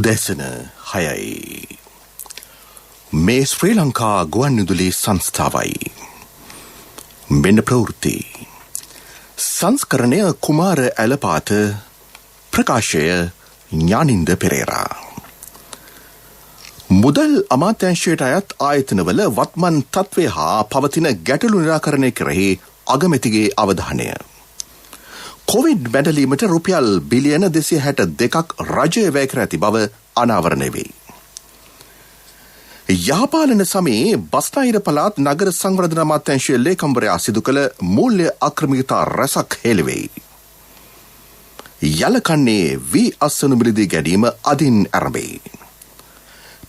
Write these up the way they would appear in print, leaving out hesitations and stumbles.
උදැසන 6යි. මේ ශ්‍රී ලංකා ගුවන්විදුලි සංස්ථාවයි. මෙන්න ප්‍රවෘත්ති. සංස්කරණය කුමාර ඇලපාත, ප්‍රකාශය ඥානින්ද පෙරේරා. මුදල් අමාත්‍යාංශයට අයත් ආයතනවල වත්මන් තත්ත්වය හා පවතින ගැටලු නිරාකරණය කෙරෙහි අගමැතිගේ අවධානය. කොවිඩ් බැඳලීමට රුපියල් බිලියන 262ක් රජය වැය කර ඇති බව අනාවරණය වෙයි. යහපාලන සමයේ බස්නාහිර පළාත් නගර සංවර්ධන අමාත්‍යාංශයේ ලේකම්වරයා සිදු කළ මූල්‍ය අක්‍රමිකතා රැසක් හෙළිවෙයි. යලකන්නේ වී අස්සනු මිලදී ගැනීම අදින් ආරම්භයි.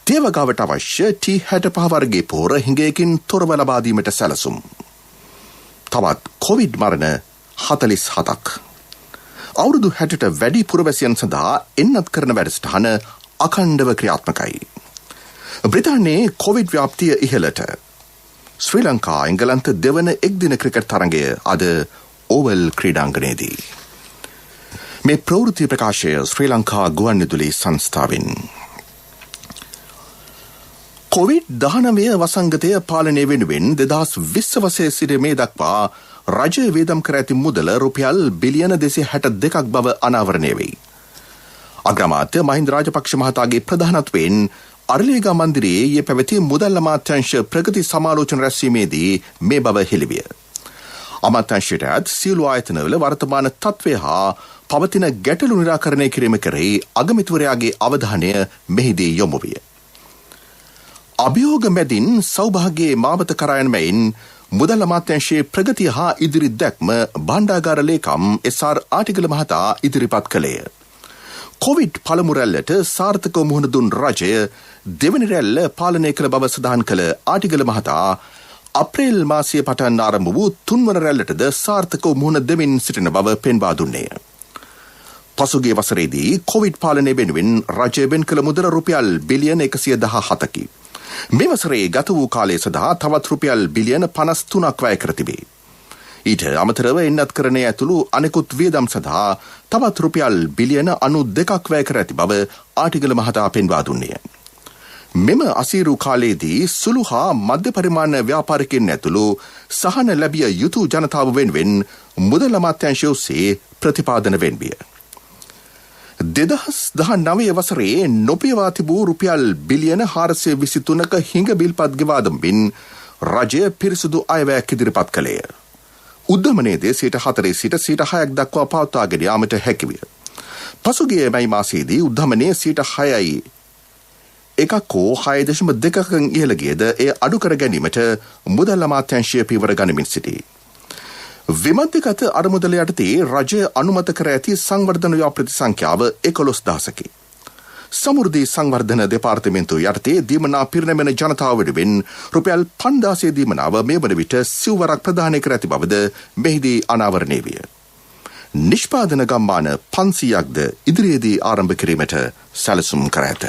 තේවගාවට අවශ්‍ය T65 වර්ගයේ පෝර හිඟයකින් තොරව ලබා දීමට සැලසුම්. තවත් කොවිඩ් මරණ 47ක්. අවුරුදු 60ට වැඩි පුරවැසියන් සඳහා එන්නත් කරන වැඩසටහන අඛණ්ඩව ක්‍රියාත්මකයි. බ්‍රිතාන්‍යයේ කොවිඩ් ව්‍යාප්තිය ඉහළට. ශ්‍රී ලංකා එංගලන්ත දෙවන එක්දින ක්‍රිකට් තරගය අද ඕවල් ක්‍රීඩාංගණයේදී. මේ ප්‍රවෘත්ති ප්‍රකාශය ශ්‍රී ලංකා ගුවන්විදුලි සංස්ථාවෙන්. කොවිඩ්-19 වසංගතය පාලනය වෙනුවෙන් 2020 වසරේ සිට මේ දක්වා රජය වේදම් කර ඇති මුදල රුපියල් බිලියන 262ක් බව අනාවරණය වෙයි. අග්‍රාමාත්‍ය මහින්ද රාජපක්ෂ මහතාගේ ප්‍රධානත්වයෙන් අරලියගා මන්දිරයේ ඊයේ පැවති මුදල් අමාත්‍යාංශ ප්‍රගති සමාලෝචන රැස්වීමේදී මේ බව හෙළිවිය. අමාත්‍යාංශයට සියලු ආයතනවල වර්තමාන තත්ත්වය හා පවතින ගැටලු නිරාකරණය කිරීම කෙරෙහි අගමැතිවරයාගේ අවධානය මෙහිදී යොමු විය. අභියෝග මැදින් සෞභාග්‍යයේ මාවත කරා යන මෙයින් මුදල් අමාත්‍යාංශයේ ප්‍රගතිය හා ඉදිරි දැක්ම භාණ්ඩාගාර ලේකම් SR ආටිගල මහතා ඉදිරිපත් කළේය. කොවිඩ් පළමු රැල්ලට සාර්ථකව මුහුණ දුන් රජය දෙවැනි රැල්ල පාලනය කළ බව සඳහන් කළ ආටිගල මහතා අප්‍රේල් මාසයේ පටන් ආරම්භ වූ තුන්වන රැල්ලටද සාර්ථකව මුහුණ දෙමින් සිටින බව පෙන්වා දුන්නේය. පසුගිය වසරේදී කොවිඩ් පාලනය වෙනුවෙන් රජය වෙන් කළ මුදල රුපියල් බිලියන 117කි. මේ වසරේ ගත වූ කාලය සඳහා තවත් රුපියල් බිලියන 53ක් වැය කර තිබේ. ඊට අමතරව එන්නත් කරණය ඇතුළු අනෙකුත් වියදම් සඳහා තවත් රුපියල් බිලියන 92ක් වැය කර ඇති බව ආටිගල මහතා පෙන්වා දුන්නේය. මෙම අසීරු කාලයේදී සුළු හා මධ්‍ය පරිමාණ ව්‍යාපාරිකයන් ඇතුළු සහන ලැබිය යුතු ජනතාව වෙනුවෙන් මුදල් අමාත්‍යාංශය ඔස්සේ ප්‍රතිපාදන වෙන්විය. 2019 වසරේ නොපියවා තිබූ රුපියල් බිලියන 423ක හිඟ බිල්පත් ගෙවා දමමින් රජය පිරිසුදු අයවැයක් ඉදිරිපත් කළේය. උද්දමනයේදී 4% සිට 6% දක්වා පවත්වාගෙන යාමට හැකිවිය. පසුගිය මැයි මාසයේදී උද්දමනයේ 6.1% ඉහළ ගියද එය අඩු කර ගැනීමට මුදල් අමාත්‍යාංශය පියවර ගනිමින් සිටී. විමධ්‍යගත අරමුදල යටතේ රජය අනුමත කර ඇති සංවර්ධන ව්‍යාපෘති සංඛ්‍යාව 11,000කි. සමෘද්ධි සංවර්ධන දෙපාර්තමේන්තුව යටතේ දීමනා පිරිනැමෙන ජනතාව වෙනුවෙන් රුපියල් 5,000 දීමනාව මේ වන විට සිව්වරක් ප්‍රදානය කර ඇති බවද මෙහිදී අනාවරණය විය. නිෂ්පාදන ගම්මාන 500ක්ද ඉදිරියේදී ආරම්භ කිරීමට සැලසුම් කර ඇත.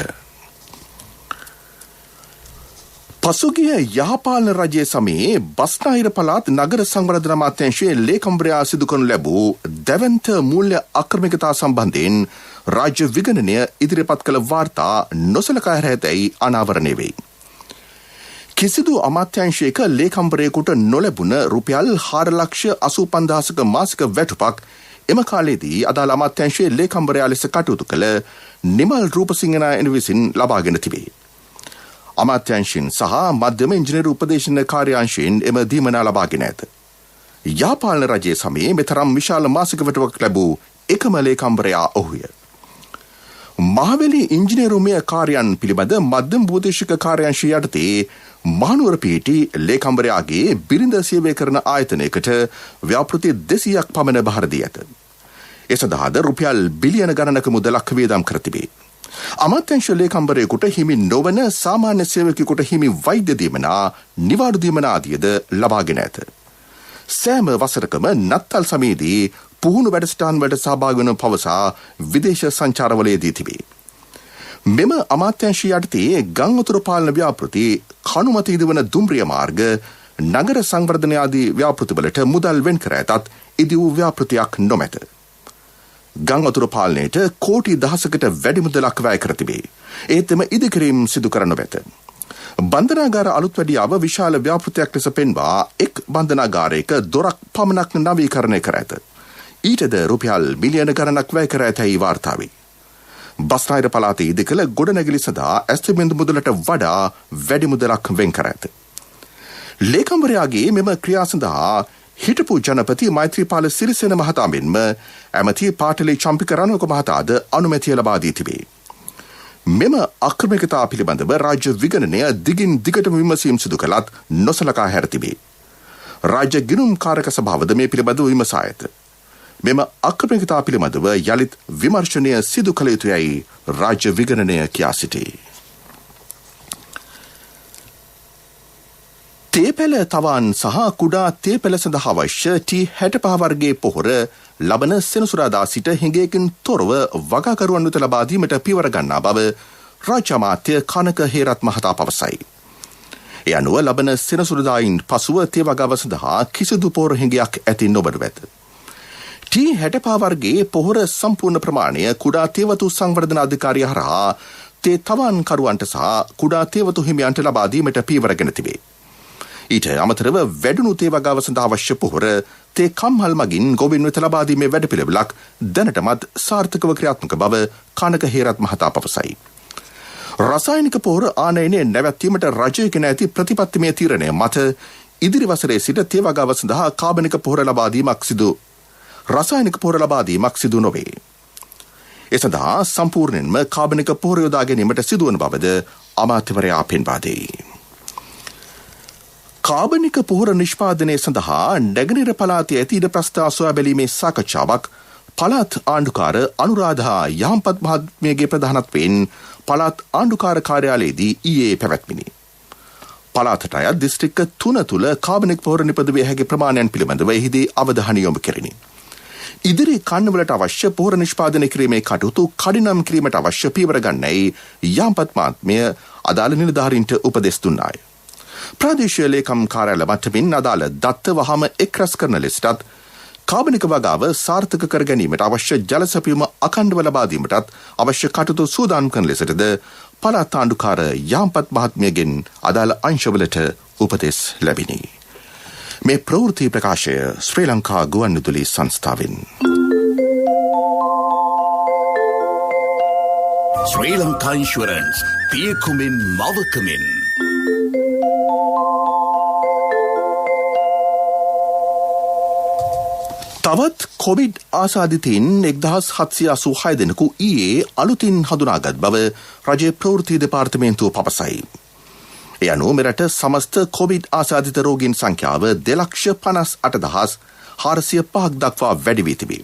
පසුගිය යහපාලන රජයේ සමයේ බස්නාහිර පළාත් නගර සංවර්ධන අමාත්‍යාංශයේ ලේකම්වරයා සිදු කරනු ලැබූ දැවැන්ත මූල්‍ය අක්‍රමිකතා සම්බන්ධයෙන් රාජ්‍ය විගණනය ඉදිරිපත් කළ වාර්තා නොසලකා හැර ඇතැයි අනාවරණය වෙයි. කිසිදු අමාත්‍යාංශයක ලේකම්වරයෙකුට නොලැබුණ රුපියල් 4,85,000ක මාසික වැටුපක් එම කාලයේදී අදාළ අමාත්‍යාංශයේ ලේකම්වරයා ලෙස කටයුතු කළ නිමල් රූපසිංහ නායක විසින් ලබාගෙන තිබේ. අමාත්‍යාංශයෙන් සහ මධ්‍යම ඉංජිනේරු උපදේශන කාර්යාංශයෙන් එම දීමනා ලබාගෙන ඇත. යාපාලන රජයේ සමයේ මෙතරම් විශාල මාසික වැටුපක් ලැබූ එකම ලේකම්වරයා ඔහුය. මහවැලි ඉංජිනේරුමය කාර්යයන් පිළිබඳ මධ්‍යම භූතේශික කාර්යාංශය යටතේ මහනුවර පිහිටි ලේකම්වරයාගේ බිරිඳ සේවය කරන ආයතනයකට ව්‍යාපෘති 200ක් පමණ බහර දී ඇත. ඒ සඳහාද රුපියල් බිලියන ගණනක මුදලක් වේදම් කර තිබේ. අමාත්‍යාංශ ලේකම්වරයෙකුට හිමි නොවන සාමාන්‍ය සේවකයෙකුට හිමි වෛද්‍ය දීමනා, නිවාඩු දීමනා ආදියද ලබාගෙන ඇත. සෑම වසරකම නත්තල් සමයේදී පුහුණු වැඩසටහන් වලට සහභාගී වන පවසා විදේශ සංචාරවලදී තිබේ. මෙම අමාත්‍යාංශය යටතේ ගං උතුරු පාලන ව්‍යාපෘති, කණුමත ඉදවන දුම්රිය මාර්ග, නගර සංවර්ධන ආදී ව්‍යාපෘතිවලට මුදල් වෙන් කර ඇතත් ඉදි වූ ව්‍යාපෘතියක් නොමැත. ගං වතුර පාලනයට කෝටි 10කට වැඩි මුදලක් වැය කර තිබේ. ඒත් එම ඉදිකිරීම් සිදු කරනු ඇත. බන්ධනාගාර අලුත් වැඩියාව විශාල ව්‍යාපෘතියක් ලෙස පෙන්වා එක් බන්ධනාගාරයක දොරක් පමණක් නවීකරණය කර ඇත. ඊටද රුපියල් මිලියන ගණනක් වැය කර ඇතැයි වාර්තා වේ. බස්නාහිර පළාතේ ඉදිකළ ගොඩනැගිලි සඳහා ඇස්තමේන්තු මුදලට වඩා වැඩි මුදලක් වෙන් කර ඇත. ලේකම්වරයාගේ මෙම ක්‍රියා සඳහා හිටපු ජනපති මෛත්‍රීපාල සිරිසේන මහතා මෙන්ම ඇමති පාටලී චම්පික රණවක මහතාද අනුමැතිය ලබා දී තිබේ. මෙම අක්‍රමිකතා පිළිබඳව රාජ්‍ය විගණනය දිගින් දිගටම විමසීම් සිදු කළත් නොසලකා හැර තිබේ. රාජ්‍ය ගිණුම් කාරක සභාවද මේ පිළිබඳව විමසා ඇත. මෙම අක්‍රමිකතා පිළිබඳව යළිත් විමර්ශනය සිදු කළ යුතුයයි රාජ්‍ය විගණනය කියා සිටී. තේපැල තවාන් සහ කුඩා තේපැල සඳහා අවශ්‍ය T65 වර්ගයේ පොහොර ලබන සෙනසුරාදා සිට හිඟයකින් තොරව වගකරුවන් වෙත ලබා දීමට පියවර ගන්නා බව රාජ්‍ය අමාත්‍ය කනක හේරත් මහතා පවසයි. ඒ අනුව ලබන සෙනසුරාදායින් පසුව තේ වගාව සඳහා කිසිදු පොහොර හිඟයක් ඇති නොබඩු ඇත. T65 වර්ගයේ පොහොර සම්පූර්ණ ප්‍රමාණය කුඩා තේවතු සංවර්ධන අධිකාරිය හරහා තේ තවාන් කරුවන්ට සහ කුඩා තේවතු හිමියන්ට ලබා දීමට පියවරගෙන තිබේ. ඊට අමතරව වැඩුණු තේ වගාව සඳහා අවශ්‍ය පොහොර තේ කම්හල් මගින් ගොවින් වෙත ලබා දීමේ වැඩපිළිවෙලක් දැනටමත් සාර්ථකව ක්‍රියාත්මක බව කනක හේරත් මහතා පවසයි. රසායනික පොහොර ආනයනය නැවැත්වීමට රජයගෙන ඇති ප්‍රතිපත්තිමය තීරණය මත ඉදිරි වසරේ සිට තේ වගාව සඳහා කාබනික පොහොර ලබා දීමක් රසායනික පොහොර ලබා දීමක් සිදු නොවේ. ඒ සඳහා සම්පූර්ණයෙන්ම කාබනික පොහොර යොදා ගැනීමට සිදුවන බවද අමාත්‍යවරයා පෙන්වා දෙයි. කාබනික පොහොර නිෂ්පාදනය සඳහා නැගෙනහිර පළාතේ ඇති ඉඩ ප්‍රස්ථා සොයා බැලීමේ සාකච්ඡාවක් පළාත් ආණ්ඩුකාර අනුරාධා යහම්පත් මහත්මියගේ ප්‍රධානත්වයෙන් පළාත් ආණ්ඩුකාර කාර්යාලයේදී ඊයේ පැවැත්විණි. පළාතට අයත් දිස්ත්‍රික්ක 3 තුල කාබනික පොහොර නිපදවිය හැකි ප්‍රමාණයන් පිළිබඳව එහිදී අවධානය යොමු කෙරිණි. ඉදිරි කන්නවලට අවශ්‍ය පොහොර නිෂ්පාදනය කිරීමේ කටයුතු කඩිනම් කිරීමට අවශ්‍ය පියවර ගන්නයි යහම්පත් මහත්මිය අදාළ නිලධාරීන්ට උපදෙස් දුන්නාය. ප්‍රාදේශීය ලේකම් කාර්යාල මට්ටමින් අදාළ දත්ත වහම එක්රැස් කරන ලෙසටත් කාබනික වගාව සාර්ථක කර ගැනීමට අවශ්‍ය ජල සැපයුම අඛණ්ඩව ලබා දීමටත් අවශ්‍ය කටයුතු සූදානම් කරන ලෙසටද පළාත් ආණ්ඩුකාර යහම්පත් මහත්මියගෙන් අදාළ අංශවලට උපදෙස් ලැබිණි. මේ ප්‍රවෘත්ති ප්‍රකාශය ශ්‍රී ලංකා ගුවන්විදුලි සංස්ථාවෙන්. ශ්‍රී ලංකා ඉන්ෂුරන්ස් පියකුමින් මවකමින් තවත් කොවිඩ් ආසාදිතයින් 1786 දෙනෙකු ඊයේ අලුතින් හඳුනාගත් බව රජයේ ප්‍රවෘත්ති දෙපාර්තමේන්තුව පවසයි. ඒ අනුව මෙරට සමස්ත කොවිඩ් ආසාදිත රෝගීන් සංඛ්‍යාව 2,58,405ක් දක්වා වැඩි වී තිබේ.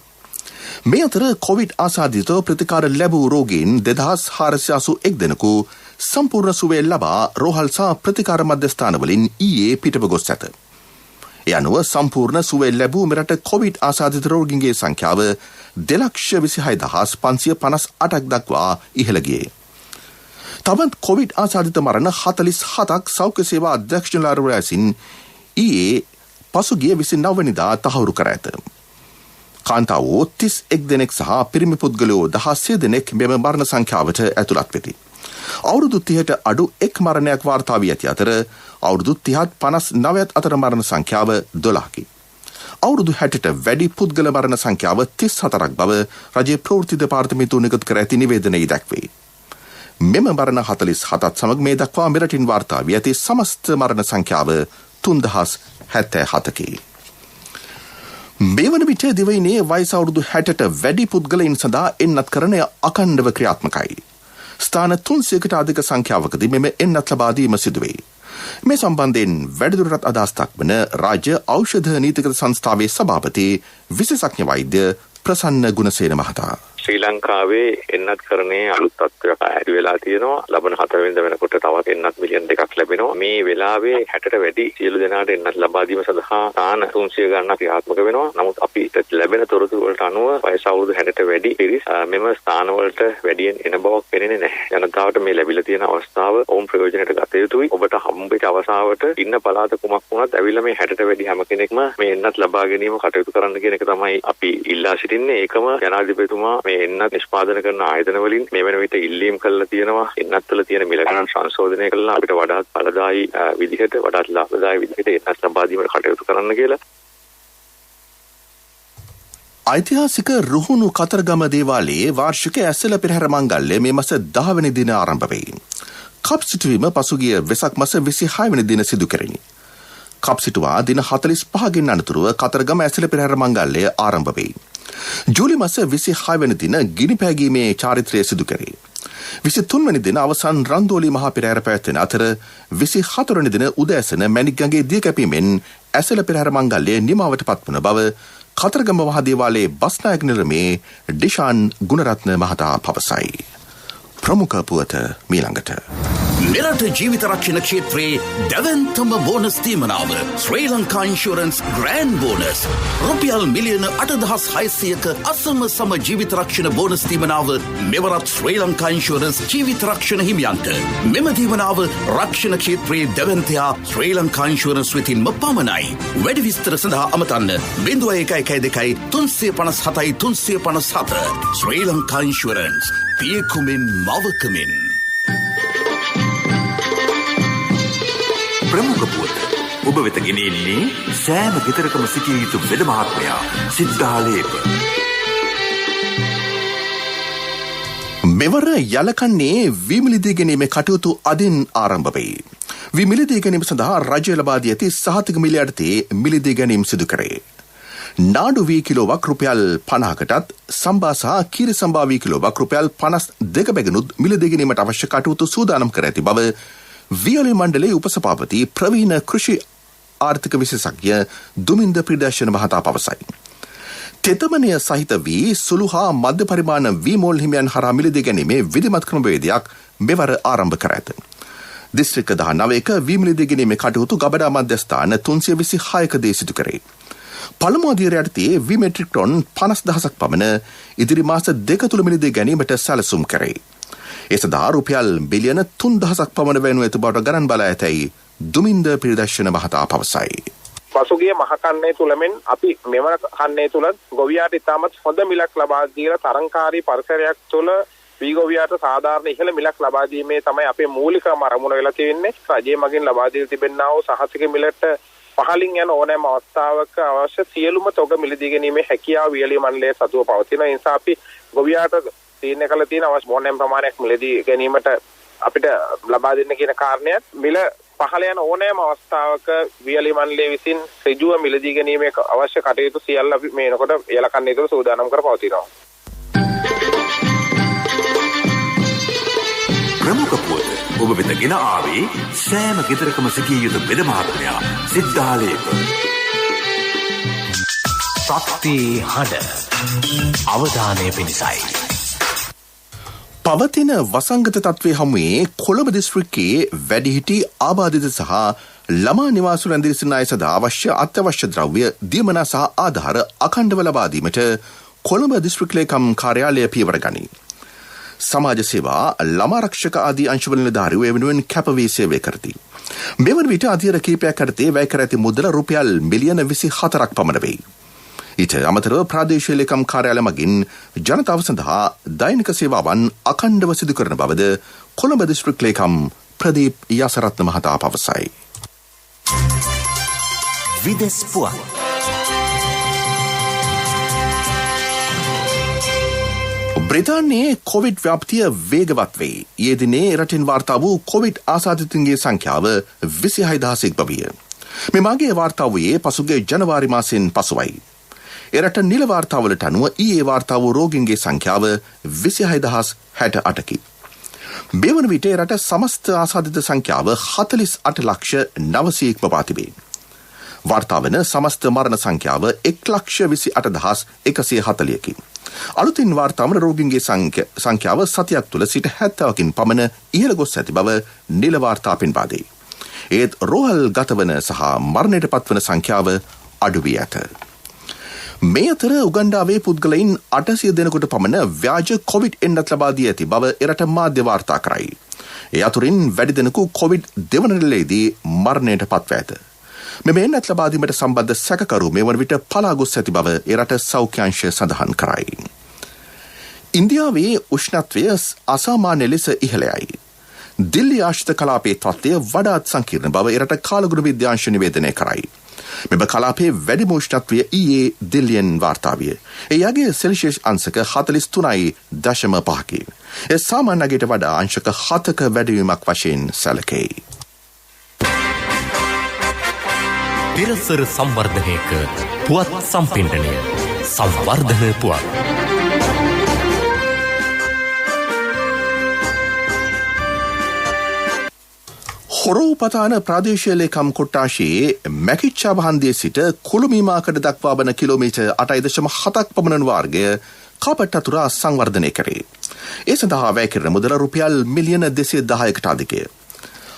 මේ අතර කොවිඩ් ආසාදිත ප්‍රතිකාර ලැබූ රෝගීන් 2,481 දෙනෙකු සම්පූර්ණ සුවය ලබා රෝහල් සහ ප්‍රතිකාර මධ්‍යස්ථානවලින් ඊයේ පිටව ගොස් ඇත. ඒ අනුව සම්පූර්ණ සුවය ලැබූ මෙරට කොවිඩ් ආසාදිත රෝගීන්ගේ සංඛ්‍යාව 2,26,558ක් දක්වා ඉහළ ගියේ. තවත් කොවිඩ් ආසාදිත මරණ 47ක් සෞඛ්‍ය සේවා අධ්‍යක්ෂණලාරුවරයා විසින් ඊයේ පසුගිය 29 වෙනිදා තහවුරු කර ඇත. කාන්තාවෝ 31 දෙනෙක් සහ පිරිමි පුද්ගලයෝ 16 දෙනෙක් මෙම මරණ සංඛ්‍යාවට ඇතුළත් වෙති. අවුරුදු 30ට අඩු එක් මරණයක් වාර්තා වී ඇති අතර අවුරුදු 30ත් 59ත් අතර මරණ සංඛ්‍යාව 12කි. අවුරුදු 60ට වැඩි පුද්ගල මරණ සංඛ්‍යාව 34ක් බව රජයේ ප්‍රවෘත්ති දෙපාර්තමේන්තුව නිකුත් කර ඇති නිවේදනයේ දැක්වේ. මෙම මරණ 47ත් සමග මේ දක්වා මෙරටින් වාර්තා වී ඇති සමස්ත මරණ සංඛ්‍යාව 3077කි. මේ වන විට දිවයිනේ වයස අවුරුදු 60ට වැඩි පුද්ගලයින් සඳහා එන්නත් කරණය අඛණ්ඩව ක්‍රියාත්මකයි. ස්ථාන 300කට අධික සංඛ්‍යාවකදී මෙම එන්නත් ලබා දීම සිදුවේ. මේ සම්බන්ධයෙන් වැඩිදුරටත් අදහස් දක්වන රාජ්‍ය ඖෂධ නීතිගත සංස්ථාවේ සභාපති විශේෂඥ වෛද්‍ය ප්‍රසන්න ගුණසේන මහතා. ශ්‍රී ලංකාවේ එන්නත් කරණයේ අලුත් තත්ත්වයක් ඇති වෙලා තියෙනවා. ලබන 4 වෙනිදා වෙනකොට තවත් එන්නත් මිලියන් 2ක් ලැබෙනවා. මේ වෙලාවේ 60ට වැඩි සියලු දෙනාට එන්නත් ලබා දීම සඳහා ස්ථාන 300 ගණනක් ක්‍රියාත්මක වෙනවා. නමුත් අපිට ලැබෙන තොරතුරු වලට අනුව වයස අවුරුදු 60ට වැඩි පිරිස් මෙම ස්ථාන වලට වැඩියෙන් එන බවක් පෙනෙන්නේ නැහැ. ජනතාවට මේ ලැබිලා තියෙන අවස්ථාව ඔවුන් ප්‍රයෝජනයට ගත යුතුයි. ඔබට හම්බෙච්ච අවස්ථාවට ඉන්න පළාත කුමක් වුණත් ඇවිල්ලා මේ 60ට වැඩි හැම කෙනෙක්ම මේ එන්නත් ලබා ගැනීම කටයුතු කරන්න කියන එක තමයි අපි ඉල්ලා සිටින්නේ. ඒකම ජනාධිපතිතුමා මේ එන්නත් නිෂ්පාදනය කරන ආයතන වලින් මේ වෙන විට ඉල්ලීම් කළා තියෙනවා එන්නත් වල තියෙන මිල ගණන් සංශෝධනය කළා අපිට වඩාත් ඵලදායී විදිහට වඩාත් ලාභදායී විදිහට එන්නත් ලබා දීමට කටයුතු කරන්න කියලා. ඓතිහාසික රුහුණු කතරගම දේවාලයේ වාර්ෂික ඇසළ පෙරහැර මංගල්‍ය මේ මාස 10 වෙනි දින ආරම්භ වෙයි. කප් සිටුවීම පසුගිය වෙසක් මාස 26 වෙනි දින සිදු කෙරිණි. කප් සිටුවා දින 45කින් අනතුරුව කතරගම ඇසළ පෙරහැර මංගල්‍ය ආරම්භ වෙයි. ජූලි මාස 26 වෙනි දින ගිනිපෑගීමේ චාරිත්‍රය සිදු කෙරේ. 23 වෙනි දින අවසන් රන්දෝලි මහා පෙරහැර පැවැත්වෙන අතර 24 වෙනි දින උදෑසන මැණික්ගඟේ දිය කැපීමෙන් ඇසළ පෙරහැර මංගල්‍ය නිමාවට පත්වන බව කතරගම මහා දේවාලයේ බස්නායක නිලමේ ඩිෂාන් ගුණරත්න මහතා පවසයි. ප්‍රමුඛ පුවත මීළඟට. මෙරට ජීවිත රක්ෂණ ක්ෂේත්‍රයේ දැවැන්තම බෝනස් තීමනාව ශ්‍රී ලංකා ඉන්ෂුරන්ස් ග්‍රෑන්ඩ් බෝනස් රුපියල් මිලියන 8,600ක අසම සම ජීවිත රක්ෂණ බෝනස් තීමනාව මෙවරත් ශ්‍රී ලංකා ඉන්ෂුරන්ස් ජීවිත රක්ෂණ හිමියන්ට මෙම තීමනාව රක්ෂණ ක්ෂේත්‍රයේ දැවැන්තයා ශ්‍රී ලංකා ඉන්ෂුරන්ස් වෙතින්ම පමණයි. වැඩි විස්තර සඳහා අමතන්න 0112 357 357 ශ්‍රී ලංකා ඉන්ෂුරන්ස් පියකුමින් මවකමින්. ප්‍රමුඛ පුවත ඔබ වෙත ගෙනෙන්නේ සෑම ගෙදරකම සිටිය යුතු වෙද මහත්මයා සිද්ධාලේප. මෙවර යලකන්නේ වී මිලදී ගැනීමේ කටයුතු අදින් ආරම්භ වෙයි. වී මිලදී ගැනීම සඳහා රජය ලබා දී ඇති සහතික මිලයටතේ මිලදී ගැනීම සිදු කරේ. නාඩු වී කිලෝවක් රුපියල් 50කටත් සම්බා සහ කීරි සම්බා වී කිලෝවක් රුපියල් 52 බැගිනුත් මිලදී ගැනීමට අවශ්‍ය කටයුතු සූදානම් කර ඇති බව වියලි මණ්ඩලයේ උපසභාපති ප්‍රවීණ කෘෂි ආර්ථික විශේෂඥ දුමින්ද ප්‍රදර්ශන මහතා පවසයි. තෙතමනය සහිත වී සුළු හා මධ්‍ය පරිමාණ වී මෝල් හිමියන් හරහා මිලදී ගැනීමේ විධිමත් ක්‍රමවේදයක් මෙවර ආරම්භ කර ඇත. දිස්ත්‍රික්ක 19ක වී මිලදී ගැනීමේ කටයුතු ගබඩා මධ්‍යස්ථාන 326කදී සිදු කරේ. පළමු අදියර යටතේ වී මෙට්‍රික් ටොන් 50,000ක් පමණ ඉදිරි මාස 2 තුළ මිලදී ගැනීමට සැලසුම් කරේ. ඒ සඳහා රුපියල් බිලියන 3,000ක් පමණ වැනු ඇති බවට ගණන් බලා ඇතැයි දුමින්ද ප්‍රදර්ශන මහතා පවසයි. පසුගිය මහ කන්නේ තුලෙන් අපි මෙවන කන්නේ තුල ගොවියාට ඉතාමත් හොඳ මිලක් ලබා දීලා තරංකාරී පරිසරයක් තුල වී ගොවියාට සාධාරණ ඉහළ මිලක් ලබා දීමේ තමයි අපේ මූලිකම අරමුණ වෙලා තියෙන්නේ. රජයේ මගින් ලබා දී තිබෙනා වූ සහතික මිලට පහලින් යන ඕනෑම අවස්ථාවක අවශ්‍ය සියලුම තොග මිලදී ගැනීමේ හැකියාව වියලි මණ්ඩලයේ සතුව පවතින නිසා අපි ගොවියාට තීරණය කළ තියෙන අවශ්‍ය ඕනෑම ප්‍රමාණයක් මිලදී ගැනීමට අපිට ලබා දෙන්න කියන කාරණයත් මිල පහළ යන ඕනෑම අවස්ථාවක වියලි මණ්ඩලයේ විසින් ඍජුව මිලදී ගැනීමේ අවශ්‍ය කටයුතු සියල්ල අපි මේ වෙනකොට යලකන්නේ තුළ සූදානම් කර පවතිනවා. ප්‍රමුඛ පුවත ඔබ වෙත ගෙන ආවේ සෑම ගෙදරකම සිටිය යුතු වෙද මහත්මයා සිද්ධාලේප. ශක්ති හඬ අවධානය පිණිසයි. පවතින වසංගත තත්ත්වය හමුවේ කොළඹ දිස්ත්‍රික්කයේ වැඩිහිටි ආබාධිත සහ ළමා නිවාස රැඳී සිටින අය සඳහා අවශ්‍ය අත්‍යවශ්‍ය ද්‍රව්‍ය දීමනා සහ ආධාර අඛණ්ඩව ලබා දීමට කොළඹ දිස්ත්‍රික් ලේකම් කාර්යාලය පියවර ගනී. සමාජ සේවා ළමා රක්ෂක ආදී අංශවල නිලධාරීහු ඒ වෙනුවෙන් කැපවී සේවය කරති. මෙවන විට අධීර කීපයක් යටතේ වැය කර ඇති මුදල රුපියල් මිලියන 24ක් පමණ වෙයි. ඊට අමතරව ප්‍රාදේශීය ලේකම් කාර්යාලය මගින් ජනතාව සඳහා දෛනික සේවාවන් අඛණ්ඩව සිදු කරන බවද කොළඹ දිස්ත්‍රික් ලේකම් ප්‍රදීප් යසරත්න මහතා පවසයි. විදෙස් පුවත්. බ්‍රිතාන්‍යයේ කොවිඩ් ව්‍යාප්තිය වේගවත් වේ. ඊයේ දිනේ රටින් වාර්තා වූ කොවිඩ් ආසාදිතයින්ගේ සංඛ්‍යාව 26000ක් බවිය. මේ මාගේ වාර්තා වූයේ පසුගිය ජනවාරි මාසයෙන් පසුවයි. එරට නිල වාර්තාවලට අනුව ඊයේ වාර්තා වූ රෝගීන්ගේ සංඛ්‍යාව 26068කි. මේ වන විට රට සමස්ත ආසාදිත සංඛ්‍යාව 48,900,000ක් බවා තිබේ. වාර්තා වන සමස්ත මරණ සංඛ්‍යාව 1,28,140කි. අලුතින් වාර්තා වන රෝගීන්ගේ සංඛ්‍යාව සතියක් තුළ සිට 70කින් පමණ ඉහළ ගොස් ඇති බව නිල වාර්තා පෙන්වා දෙයි. ඒත් රෝහල් ගතවන සහ මරණයට පත්වන සංඛ්‍යාව අඩු වී ඇත. මේ අතර උගන්ඩාවේ පුද්ගලයින් 800 දෙනෙකුට පමණ ව්‍යාජ කොවිඩ් එන්නත් ලබා දී ඇති බව එරට මාධ්‍ය වාර්තා කරයි. ඒ අතුරින් වැඩි දෙනෙකු කොවිඩ් දෙවන නිලයේදී මරණයට පත්ව ඇත. මෙම එන්නත් ලබා දීමට සම්බන්ධ සැකකරු මේ වන විට පලා ගොස් ඇති බව එරට සෞඛ්‍ය අංශය සඳහන් කරයි. ඉන්දියාවේ උෂ්ණත්වය අසාමාන්‍ය ලෙස ඉහළයයි. දිල්ලි ආශ්‍රිත කලාපයේ තත්ත්වය වඩාත් සංකීර්ණ බව එරට කාලගුණ විද්‍යාංශ නිවේදනය කරයි. මෙම කලාපයේ වැඩිම උෂ්ණත්වය ඊයේ දිල්ලියෙන් වාර්තා විය. ඒ යගේ සෙල්සියස් අංශක 43.5කි. ඒ සාමාන්‍ය අගයට වඩා අංශක 7ක වැඩිවීමක් වශයෙන් සැලකෙයි. පිරසර සංවර්ධනයක පුවත් සම්පින්ඩනය සංවර්ධන පුවත්. හොරෝපතාන ප්‍රාදේශීය ලේකම් කොට්ටාශයේ මැකිච්චා වහන්දියේ සිට කුළුමීමාකඩ දක්වා වන කිලෝමීටර් 8.7ක් පමණ වාර්ගය කාපට් අතුරා සංවර්ධනය කරේ. ඒ සඳහා වැය කෙරෙන මුදල රුපියල් මිලියන 210කට අධිකය.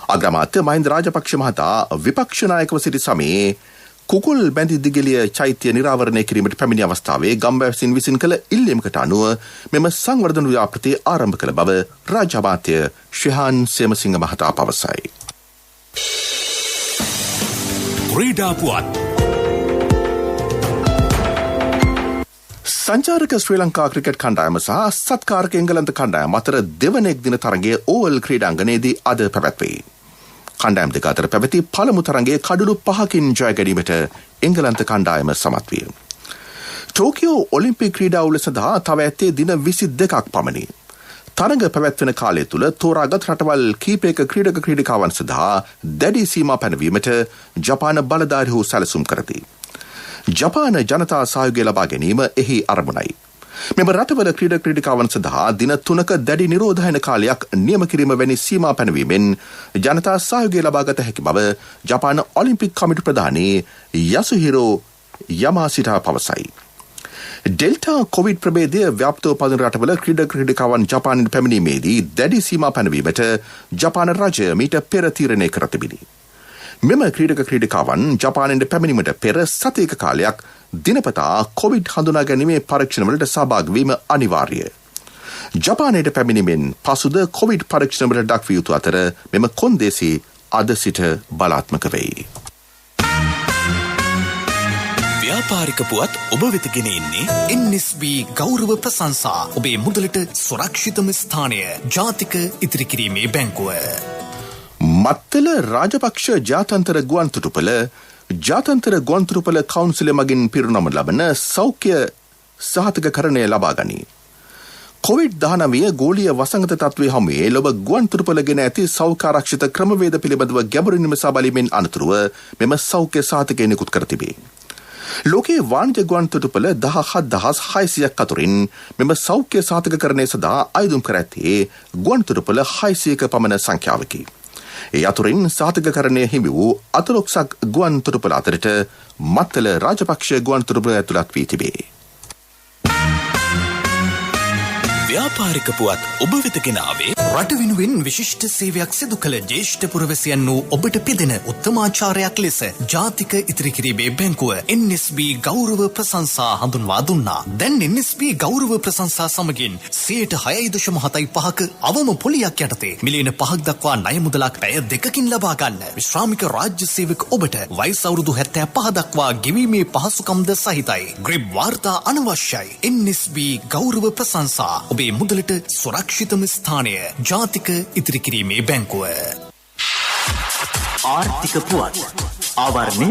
අග්‍රාමාත්‍ය මහින්ද රාජපක්ෂ මහතා විපක්ෂ නායකව සිටි සමයේ කුකුල් බැඳි දිගලිය චෛත්‍ය නිරාවරණය කිරීමට පැමිණි අවස්ථාවේ ගම්වැසින් විසින් කළ ඉල්ලීමකට අනුව මෙම සංවර්ධන ව්‍යාපෘතිය ආරම්භ කළ බව රාජ්‍ය අමාත්‍ය ශ්‍රීහාන් සේමසිංහ මහතා පවසයි. ක්‍රීඩා පුවත්. සංචාරක ශ්‍රී ලංකා ක්‍රිකට් කණ්ඩායම සහ සත්කාරක එංගලන්ත කණ්ඩායම අතර දෙවනෙක් දින තරගයේ ඕවල් ක්‍රීඩාංගණයේදී අද පැවැත්වේ. කණ්ඩායම් දෙක අතර පැවති පළමු තරගයේ කඩලු 5කින් ජය ගැනීමට එංගලන්ත කණ්ඩායම සමත් විය. ටෝකියෝ ඔලිම්පික් ක්‍රීඩා උළෙල සඳහා තව ඇත්තේ දින 22ක් පමණි. තරග පැවැත්වෙන කාලය තුළ තෝරාගත් රටවල් කීපයක ක්‍රීඩක ක්‍රීඩිකාවන් සඳහා දැඩි සීමා පැනවීමට ජපාන බලධාරීහු සැලසුම් කරති. ජපාන ජනතා සහයෝගය ලබා ගැනීම එහි අරමුණයි. මෙම රටවල ක්‍රීඩක ක්‍රීඩිකාවන් සඳහා දින 3ක දැඩි නිරෝධායන කාලයක් නියම කිරීම වැනි සීමා පැනවීමෙන් ජනතා සහයෝගය ලබාගත හැකි බව ජපාන ඔලිම්පික් කමිටු ප්‍රධානී යසුහිරෝ යමාසිටා පවසයි. ඩෙල්ටා කොවිඩ් ප්‍රභේදය ව්‍යාප්තව පදින රටවල ක්‍රීඩක ක්‍රීඩිකාවන් ජපානයට පැමිණීමේදී දැඩි සීමා පැනවීමට ජපාන රජය මීට පෙර තීරණය කර තිබිණි. මෙම ක්‍රීඩක ක්‍රීඩිකාවන් ජපානයට පැමිණීමට පෙර සතියක කාලයක් දිනපතා කොවිඩ් හඳුනා ගැනීමේ පරීක්ෂණවලට සහභාගී වීම අනිවාර්යය. ජපානයට පැමිණීමෙන් පසුද කොවිඩ් පරීක්ෂණවලට දක්විය යුතු අතර මෙම කොන්දේසි අද සිට බලාත්මක වෙයි. ව්‍යාපාරික පුවත් ඔබ වෙත ගෙන එන්නේ NSB ගෞරව ප්‍රශංසා. ඔබේ මුදලට සුරක්ෂිතම ස්ථානය ජාතික ඉතිරි කිරීමේ බැංකුව. මත්තල රාජපක්ෂ ජාතන්තර ගුවන්තොටුපළ ජාතන්තර ගුවන්තොටුපළ කවුන්සිලය මගින් පිරුණම ලබන සෞඛ්‍ය සහතිකකරණය ලබා ගනී. කොවිඩ්-19 ගෝලීය වසංගත තත්ත්වයේ හමුවේ ලොබ ගුවන්තොටුපළ ගෙන ඇති සෞඛ්‍ය ආරක්ෂිත ක්‍රමවේද පිළිබඳව ගැඹුරින් විමසා බැලීමෙන් අනතුරුව මෙම සෞඛ්‍ය සහතිකය නිකුත් කර තිබේ. ලෝකයේ වාණිජ ගුවන්තොටුපළ 17,600ක් අතුරින් මෙම සෞඛ්‍ය සහතිකකරණය සඳහා අයදුම් කර ඇත්තේ ගුවන්තොටුපළ 600ක පමණ සංඛ්‍යාවකි. ඒ අතුරින් සහතිකකරණය හිමි වූ අතලොක්සක් ගුවන්තොටුපළ අතරට මත්තල රාජපක්ෂ ගුවන්තොටුපළ ඇතුළත් වී තිබේ. ව්‍යාපාරික පුවත් ඔබ වෙත ගෙන ආවේ රට වෙනුවෙන් විශිෂ්ට සේවයක් සිදු කළ ජ්‍යෙෂ්ඨ පුරවැසියන් වූ ඔබට පිදෙන උත්තමාචාරයක් ලෙස ජාතික ඉතිරි කිරීමේ බැංකුව NSB ගෞරව ප්‍රශංසා හඳුන්වා දුන්නා. දැන් NSB ගෞරව ප්‍රශංසා සමගින් 6.75ක අවම පොලියක් යටතේ මිලියන 5ක් දක්වා ණය මුදලක් පැය 2කින් ලබා ගන්න. විශ්‍රාමික රාජ්‍ය සේවක ඔබට වයස අවුරුදු 75 දක්වා ගෙවීමේ පහසුකම්ද සහිතයි. ග්‍රිබ් වාර්තා අනවශ්‍යයි. NSB ගෞරව ප්‍රශංසා ඔබේ මුදලට සුරක්ෂිතම ස්ථානය ජාතික ඉතිරි කිරීමේ බැංකුව. ආර්ථික පුවත් ආවරණය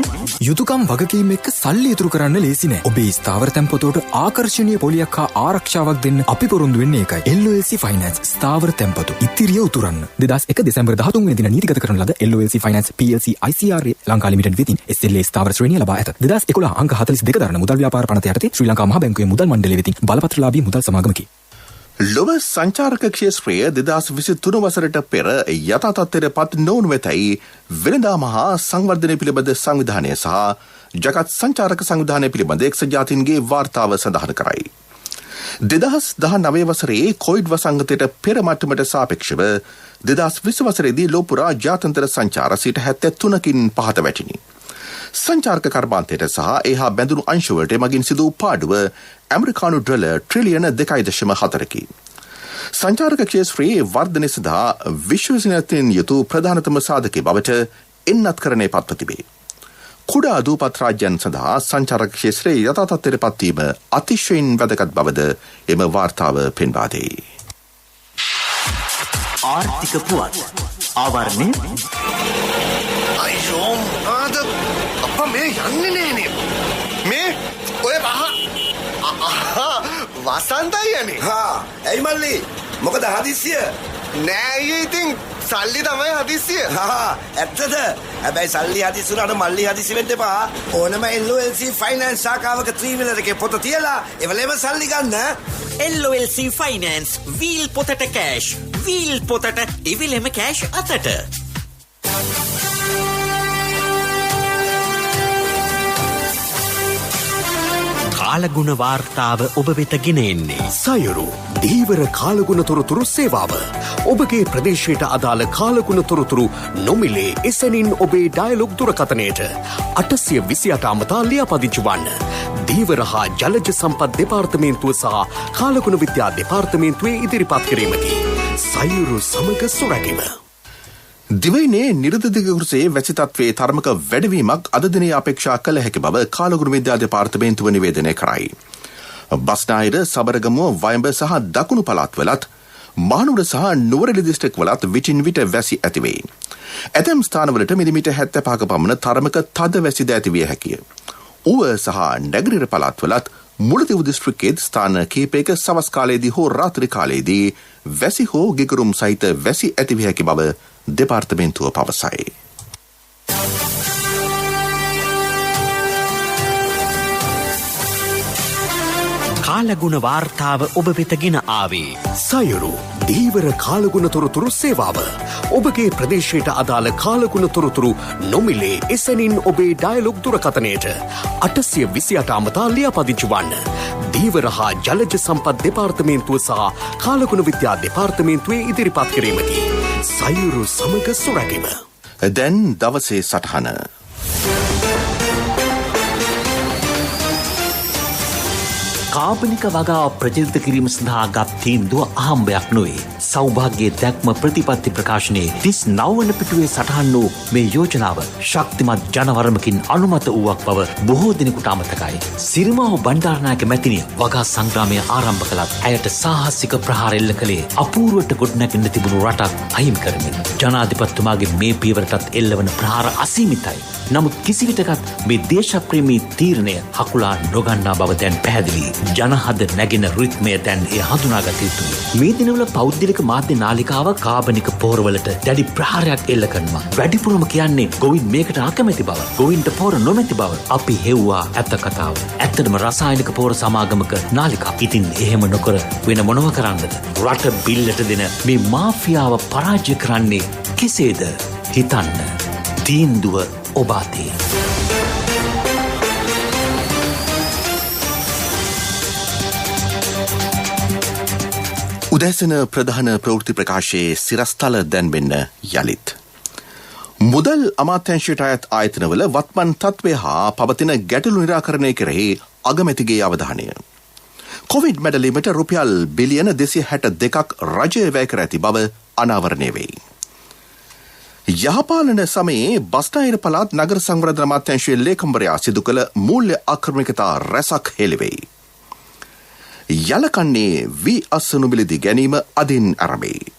යුතුකම් වගකීම් එක්ක සල්ලි ඉතුරු කරන්න ලේසි නෑ. ඔබේ ස්ථාවර තැන්පතෝට ආකර්ශනීය පොලියක් හා ආරක්ෂාවක් දෙන්න අපි පොරොන්දු වෙන්නේ ඒකයි. LOLC Finance ස්ථාවර තැන්පතු ඉතිරිය උතුරන්න. 2001 දෙසැම්බර් 13 වෙනි දින නීතිගත කරන ලද LOLC Finance PLC ICRA Lanka limited වෙතින් SLA ස්ථාවර ශ්‍රේණිය ලබා ඇත. 2011 අංක 42 දරන මුදල් ව්‍යාපාර පනත යටතේ ශ්‍රී ලංකා මහ බැංකුවේ මුදල් මණ්ඩලය වෙතින් බලපත්‍රලාභී මුදල් සමාගමකි. ලොව සංචාරක ක්ෂේත්‍රය 2023 වසරට පෙර යථා තත්ත්වයට පත් නොවනු වෙතයි වෙළඳා මහා සංවර්ධනය පිළිබඳ සංවිධානය සහ ජගත් සංචාරක සංවිධානය පිළිබඳ එක්සත් ජාතීන්ගේ වාර්තාව සඳහන් කරයි. 2019 වසරේ කොවිඩ් වසංගතයට පෙර මට්ටමට සාපේක්ෂව 2020 වසරේදී ලෝපුරා ජාත්‍යන්තර සංචාර 73කින් පහත වැටිනි. සංචාරක කර්මාන්තයට සහ එහා බැඳුණු අංශවලට මගින් සිදු වූ පාඩුව ඇමරිකානු ඩොලර් ට්‍රිලියන 2.4කි. සංචාරක ක්ෂේත්‍රයේ වර්ධනය සඳහා විශ්වසනීයත්වයෙන් යුතු ප්‍රධානතම සාධකයේ බවට එන්නත්කරණය පත්ව තිබේ. කුඩා දූපත් රාජ්‍යයන් සඳහා සංචාරක ක්ෂේත්‍රයේ යථා තත්ත්වයට පත්වීම අතිශයින් වැදගත් බවද එම වාර්තාව පෙන්වා දෙයි. ආර්ථික පුවත් ආවරණය අයියෝ ආද අප්පා මේ යන්නේ නෑනේ මේ ඔය වසන්තයි යන්නේ ඇයි මල්ලි මොකද හදිස්සිය නෑ ඉතින් සල්ලි තමයි හදිස්සිය ඇත්තද හැබැයි සල්ලි හදිස්සි වුණාට මල්ලි හදිස්සි වෙන්න එපා ඕනම LOLC ෆයිනෑන්ස් ශාඛාවක 3 wheeler එකේ පොත තියලා එවලේම සල්ලි ගන්න LOLC ෆයිනෑන්ස් වීල් පොතට කෑෂ් වීල් පොතට එවෙලෙම කෑෂ් අතට කාලගුණ වාර්තාව ඔබ වෙත ගෙන එන්නේ සයුරු දීවර කාලගුණ තොරතුරු සේවාව ඔබගේ ප්‍රදේශයට අදාළ කාලගුණ තොරතුරු නොමිලේ එසැනින් ඔබේ ඩයලොග් දුරකථනයට 828 අමතා ලියාපදිංචි වන්න. දීවර හා ජලජ සම්පත් දෙපාර්තමේන්තුව සහ කාලගුණ විද්‍යා දෙපාර්තමේන්තුවේ ඉදිරිපත් කිරීමකි. සයුරු සමග සුරැකීම. දිවයිනේ නිර්දදිගකුරුසේ වැසි තත්වයේ තරමක වැඩවීමක් අද දිනේ අපේක්ෂා කළ හැකි බව කාලගුණ විද්‍යා දෙපාර්තමේන්තුව නිවේදනය කරයි. බස්නාහිර සබරගමුව වයඹ සහ දකුණු පළාත්වලත් මහනුවර සහ නුවරඑළිය දිස්ත්‍රික්කවලත් විටින් විට වැසි ඇතිවේ. ඇතැම් ස්ථානවලට මිලිමීටර් 75ක පමණ තරමක තද වැසිද ඇතිවිය හැකිය. ඌව සහ නැගෙනහිර පළාත්වලත් මුලතිව් දිස්ත්‍රික්කයේ ස්ථාන කිහිපයක සවස් කාලයේදී හෝ රාත්‍රී කාලයේදී වැසි හෝ ගිගුරුම් සහිත වැසි ඇතිවිය හැකි බව දෙපාර්තමේන්තුව පවසයි. කාලගුණ වාර්තාව ඔබ වෙත ගෙන ආවේ සයුරු දීවර කාලගුණ තොරතුරු සේවාව ඔබගේ ප්‍රදේශයට අදාළ කාලගුණ තොරතුරු නොමිලේ එසැනින් ඔබේ ඩයලොග් දුරකථනයට 828 අමතා ලියාපදිංචි වන්න. දීවර හා ජලජ සම්පත් දෙපාර්තමේන්තුව සහ කාලගුණ විද්‍යා දෙපාර්තමේන්තුවේ ඉදිරිපත් කිරීමකි. සයුරු සමග සුරැකීම. දැන් දවසේ සටහන. කාබනික වගාව ප්‍රචලිත කිරීම සඳහා ගත් තීන්දුව අහම්බයක් නොවේ. සෞභාග්‍යයේ දැක්ම ප්‍රතිපත්ති ප්‍රකාශනයේ 39 වන පිටුවේ සටහන් වූ මේ යෝජනාව ශක්තිමත් ජනවරමකින් අනුමත වූවක් බව බොහෝ දෙනෙකුට අමතකයි. සිරිමාව බණ්ඩාරනායක මැතිණිය වගා සංග්‍රාමය ආරම්භ කළත් ඇයට සාහසික ප්‍රහාර එල්ල කළේ අපූර්වට ගොඩනැගෙන තිබුණු රටක් අහිමි කරමින්. ජනාධිපතිතුමාගේ මේ පියවරටත් එල්ලවන ප්‍රහාර අසීමිතයි. නමුත් කිසිවිටකත් මේ දේශප්‍රේමී තීරණය හකුලා නොගන්නා බව දැන් පැහැදිලි. ජනහද නැගෙන රිත්මය දැන් එය හඳුනාගත යුතුයි. මේ දිනවල පෞද්ගලික මාධ්‍ය නාලිකාව කාබනික පොහොරවලට දැඩි ප්‍රහාරයක් එල්ල කරනවා. වැඩිපුරම කියන්නේ ගොවින් මේකට අකමැති බව, ගොවින්ට පොහොර නොමැති බව. අපි හෙව්වා ඇත්ත කතාව. ඇත්තටම රසායනික පොහොර සමාගමක නාලිකා. ඉතින් එහෙම නොකර වෙන මොනව කරන්නද? රට බිල්ලට දෙන මේ මාෆියාව පරාජය කරන්නේ කෙසේද? හිතන්න. තීන්දුව ඔබ අතේ. උදැසන ප්‍රධාන ප්‍රවෘත්ති ප්‍රකාශයේ සිරස්තල දැන්වෙන්න යළිත්. මුදල් අමාත්‍යංශයට අයත් ආයතනවල වත්මන් තත්ත්වය හා පවතින ගැටලු නිරාකරණය කෙරෙහි අගමැතිගේ අවධානය. කොවිඩ් මැඩලීමට රුපියල් බිලියන 262ක් රජය වැය කර ඇති බව අනාවරණය වෙයි. යහපාලන සමයේ බස්නාහිර පළාත් නගර සංවර්ධන අමාත්‍යාංශයේ ලේකම්වරයා සිදු කළ මූල්‍ය ආක්‍රමණිකතා රැසක් හෙළිවෙයි. යලකන්නේ වී අස්සනු මිලදී ගැනීම අදින් ආරම්භයි.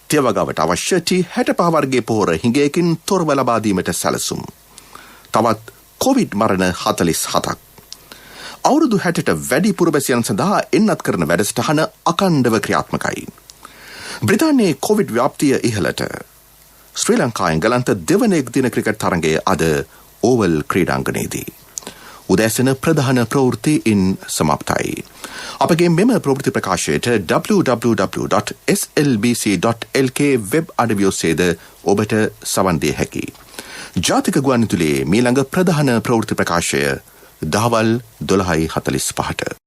තෙවගවට අවශ්‍ය T65 වර්ගයේ පොහොර හිඟයකින් තොරව ලබා දීමට සැලසුම්. තවත් කොවිඩ් මරණ 47ක්. අවුරුදු 60ට වැඩි පුරවැසියන් සඳහා එන්නත් කරන වැඩසටහන අඛණ්ඩව ක්‍රියාත්මකයි. බ්‍රිතාන්‍යයේ කොවිඩ් ව්‍යාප්තිය ඉහළට. ශ්‍රී ලංකා එංගලන්ත දෙවන එක්දින ක්‍රිකට් තරගයේ අද ඕවල් ක්‍රීඩාංගණයේදී. උදැසන ප්‍රධාන ප්‍රවෘත්ති ඉන් සමාප්තයි. අපගේ මෙම ප්‍රවෘත්ති ප්‍රකාශයට www.slbc.lk වෙබ් අඩවිය ඔස්සේද ඔබට සවන් දිය හැකි. ජාතික ගුවන්විදුලියේ මීළඟ ප්‍රධාන ප්‍රවෘත්ති ප්‍රකාශය දහවල් 12:45ට.